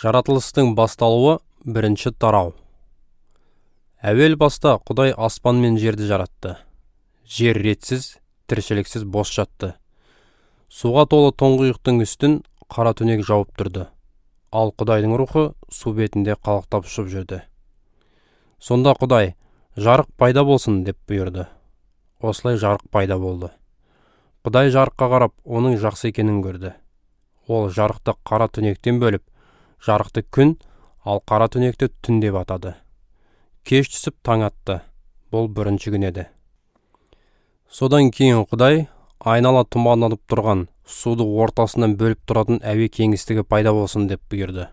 Жаратылыстың басталуы бірінші тарау. Әуел баста Құдай аспан мен жерді жаратты. Жер ретсіз, тіршіліксіз бос жатты. Суға толы тоңғиықтың үстін қара түнек жауып тұрды. Ал Құдайдың рухы су бетінде қалықтап ұшып жүрді. Сонда Құдай, жарық пайда болсын деп бұйырды. Осылай жарық пайда болды. Құдай жарыққа қарап, оның жақсы екенін көрді. Ол жарықты қара түнектен бөліп, жарықты күн, ал қара түнекті түн деп атады. Кеш түсіп таң атты. Бұл бірінші күн еді. Содан кейін Құдай айнала тұманданып тұрған суды ортасынан бөліп тұратын әуе кеңістігі пайда болсын деп бұйырды.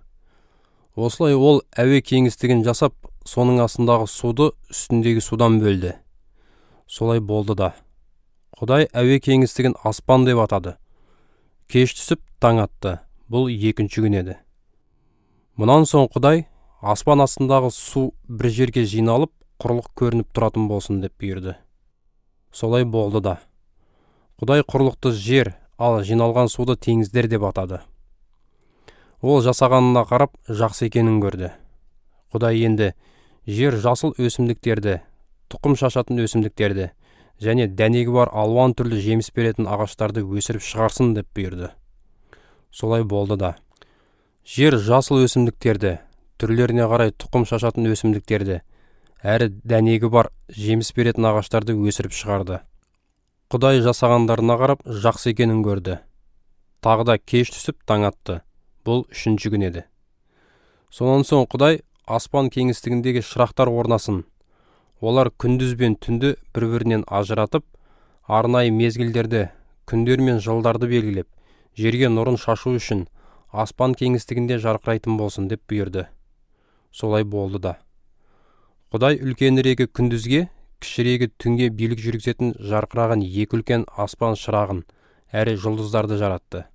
Осылай ол әуе кеңістігін жасап, соның астындағы суды үстіндегі судан бөлді. Солай болды да. Құдай әуе кеңістігін аспан деп атады. Кеш түсіп таң атты. Бұл екінші күн еді. Мұнан соң Құдай аспан астындағы су бір жерге жиналып, құрлық көрініп тұратын болсын деп бұйырды. Солай болды да. Құдай құрлықты жер, ал жиналған суды теңіздер деп атады. Ол жасағанына қарап жақсы екенін көрді. Құдай енді жер жасыл өсімдіктерді, тұқым шашатын өсімдіктерді және дәнегі бар алуан түрлі жеміс беретін ағаштарды өсіріп шығарсын деп бұйырды. Солай болды да. Жер жасыл өсімдіктерді, түрлеріне қарай тұқым шашатын өсімдіктерді, әрі дәнегі бар жеміс беретін ағаштарды өсіріп шығарды. Құдай жасағандарына қарап жақсы екенін көрді. Тағы да кеш түсіп таң атты. Бұл үшінші күн еді. Сонан соң Құдай аспан кеңістігіндегі шырақтар орнасын. Олар күндіз бен түнді бір-бірінен ажыратып, арнайы мезгілдерді, күндер мен жылдарды белгілеп, жерге нұрын шашу үшін аспан кеңістігінде жарқырайтын болсын деп бұйырды. Солай болды да. Құдай үлкенірегі күндізге, кішірегі түнге билік жүргізетін жарқыраған екі үлкен аспан шырағын, әрі жұлдыздарды жаратты.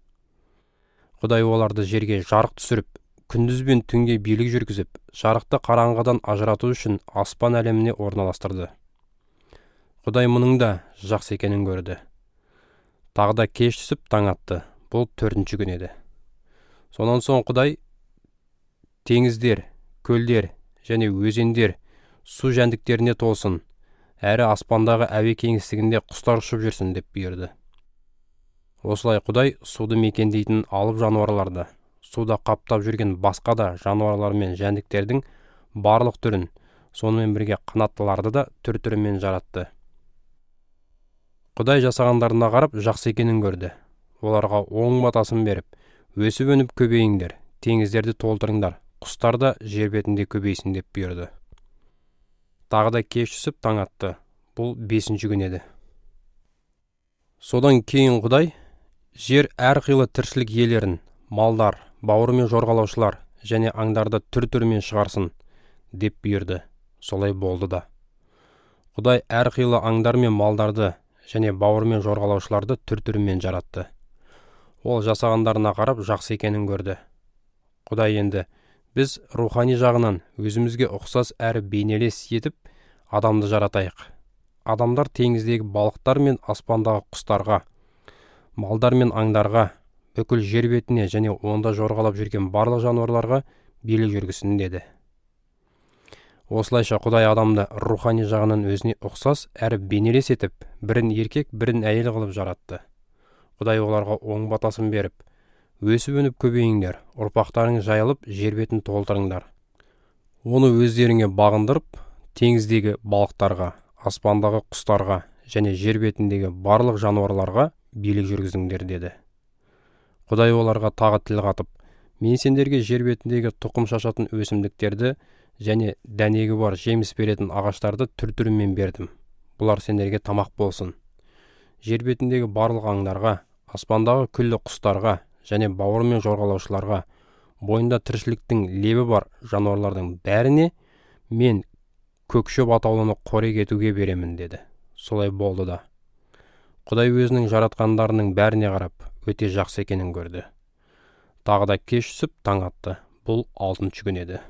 Құдай оларды жерге жарық түсіріп, күндіз бен түнге билік жүргізіп, жарықты қараңғыдан ажырату үшін аспан әлеміне орналастырды. Құдай мұның да жақсы екенін көрді. Тағы да кеш түсіп таң атты. Бұл төртінші күн еді. Сонан соң Құдай теңіздер, көлдер және өзендер су жәндіктеріне толсын, әрі аспандағы әуе кеңістігінде құстар ұшып жүрсін деп бұйырды. Осылай Құдай суды мекендейтін алып жануарларды, суда қаптап жүрген басқа да жануарлар мен жәндіктердің барлық түрін, сонымен бірге қанаттыларды да түр-түрімен жаратты. Құдай жасағандарына қарап жақсы екенін көрді. Оларға оң батасын беріп, өсіп өніп көбейіңдер, теңіздерді толтырыңдар, құстар да жер бетінде көбейсін деп бұйырды. Тағы да кеш түсіп таң атты. Бұл бесінші күн еді. Содан кейін Құдай жер әрқилы тіршілік иелерін, малдар, бауыр мен жорғалаушылар және аңдарды түр-түрімен шығарсын деп бұйырды. Солай болды да. Құдай әрқилы аңдар мен малдарды және бауыр мен жорғалаушыларды түр-түрімен жаратты. Ол жасағандарына қарап жақсы екенін көрді. Құдай енді біз рухани жағынан өзімізге ұқсас әрі бейнелес етіп адамды жаратайық. Адамдар теңіздегі балықтар мен аспандағы құстарға, малдар мен аңдарға, бүкіл жер бетіне және онда жорғалап жүрген барлық жануарларға билік жүргізсін деді. Осылайша Құдай адамды рухани жағынан өзіне ұқсас әрі бейнелес етіп, бірін еркек, бірін әйел қылып жаратты. Құдай оларға оң батасын беріп, өсіп өніп көбейіңдер, ұрпақтарың жайылып, жер бетін толтырыңдар. Оны өздеріңе бағындырып, теңіздегі балықтарға, аспандағы құстарға және жер бетіндегі барлық жануарларға билік жүргізіңдер деді. Құдай оларға тағы тіл қатып, мен сендерге жер бетіндегі тұқым шашатын өсімдіктерді және дәнегі бар жеміс беретін ағаштарды түр-түрімен бердім. Бұлар сендерге тамақ болсын. Жер бетіндегі барлық аңдарға, аспандағы күллі құстарға және бауыр мен жорғалаушыларға, бойында тіршіліктің лебі бар жануарлардың бәріне мен көкшөп атаулыны қорек етуге беремін деді. Солай болды да. Құдай өзінің жаратқандарының бәріне қарап өте жақсы екенін көрді. Тағы да кеш түсіп таң атты. Бұл алтыншы күн еді.